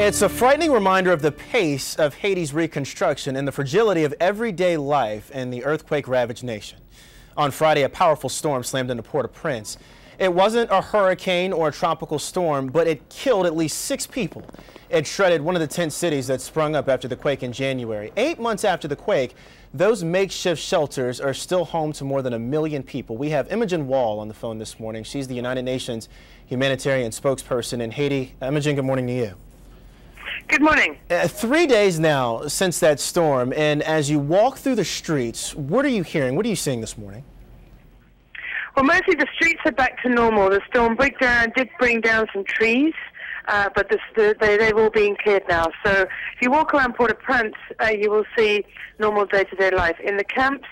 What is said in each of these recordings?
It's a frightening reminder of the pace of Haiti's reconstruction and the fragility of everyday life in the earthquake-ravaged nation. On Friday, a powerful storm slammed into Port-au-Prince. It wasn't a hurricane or a tropical storm, but it killed at least 6 people. It shredded one of the 10 cities that sprung up after the quake in January. 8 months after the quake, those makeshift shelters are still home to more than 1 million people. We have Imogen Wall on the phone this morning. She's the United Nations humanitarian spokesperson in Haiti. Imogen, good morning to you. Good morning. 3 days now since that storm, and as you walk through the streets, what are you hearing? What are you seeing this morning? Well, mostly the streets are back to normal. The storm did bring down some trees, but they've all been cleared now. So if you walk around Port-au-Prince, you will see normal day-to-day life. In the camps,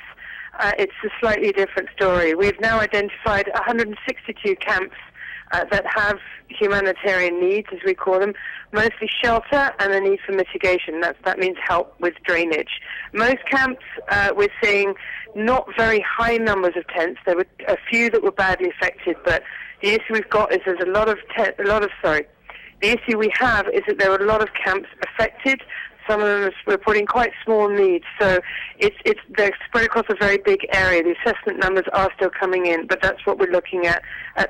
it's a slightly different story. We've now identified 162 camps that have humanitarian needs, as we call them, mostly shelter and a need for mitigation. That means help with drainage. Most camps, we're seeing not very high numbers of tents. There were a few that were badly affected, but the issue we've got is there's the issue we have is that there are a lot of camps affected. Some of them are reporting quite small needs, so they're spread across a very big area. The assessment numbers are still coming in, but that's what we're looking at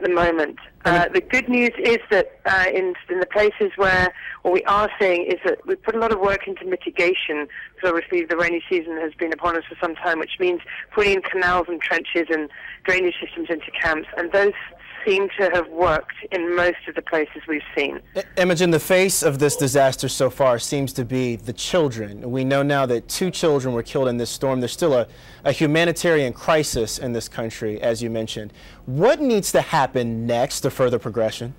the moment. The good news is that in the places where what we are seeing is that we put a lot of work into mitigation, because obviously the rainy season has been upon us for some time, which means putting in canals and trenches and drainage systems into camps, and those seem to have worked in most of the places we've seen. Imogen, the face of this disaster so far seems to be the children. We know now that 2 children were killed in this storm. There's still a humanitarian crisis in this country, as you mentioned. What needs to happen next to further progression?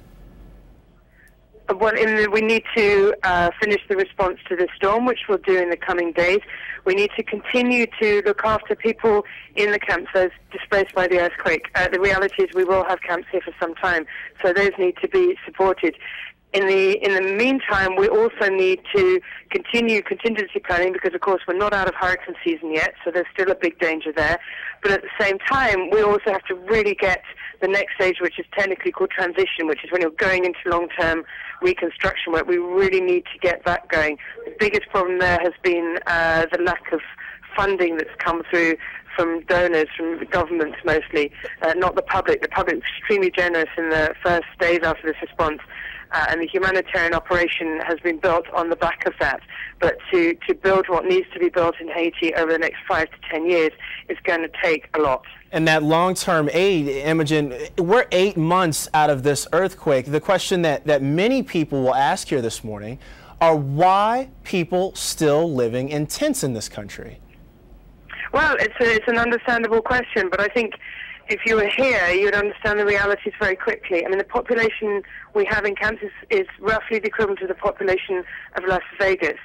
Well, we need to finish the response to this storm, which we'll do in the coming days. We need to continue to look after people in the camps, those displaced by the earthquake. The reality is we will have camps here for some time, so those need to be supported. In the meantime, we also need to continue contingency planning, because of course we're not out of hurricane season yet, so there's still a big danger there. But at the same time, we also have to really get the next stage, which is technically called transition, which is when you're going into long-term reconstruction work. We really need to get that going. The biggest problem there has been the lack of funding that's come through from donors, from governments mostly, not the public. The public was extremely generous in the first days after this response, and the humanitarian operation has been built on the back of that. But to build what needs to be built in Haiti over the next 5 to 10 years is going to take a lot. And that long-term aid, Imogen, we're 8 months out of this earthquake. The question that many people will ask here this morning are why people still living in tents in this country? Well, it's an understandable question, but I think if you were here, you'd understand the realities very quickly. I mean, the population we have in camps is roughly the equivalent to the population of Las Vegas.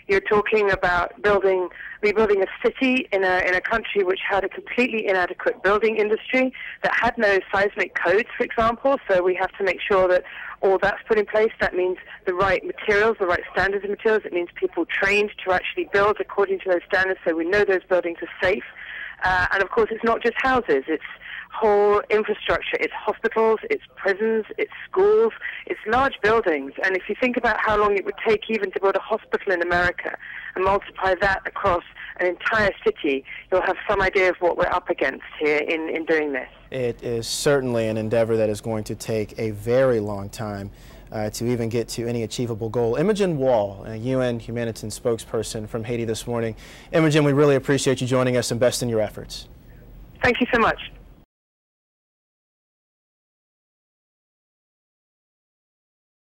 You're talking about rebuilding a city in a country which had a completely inadequate building industry, that had no seismic codes, for example, so we have to make sure that all that's put in place. That means the right materials, the right standards of materials. It means people trained to actually build according to those standards, so we know those buildings are safe. And of course, it's not just houses, it's whole infrastructure. It's hospitals, it's prisons, it's schools, it's large buildings. And if you think about how long it would take even to build a hospital in America and multiply that across an entire city, you'll have some idea of what we're up against here in doing this. It is certainly an endeavor that is going to take a very long time to even get to any achievable goal. Imogen Wall, a UN humanitarian spokesperson from Haiti this morning. Imogen, we really appreciate you joining us, and best in your efforts. Thank you so much.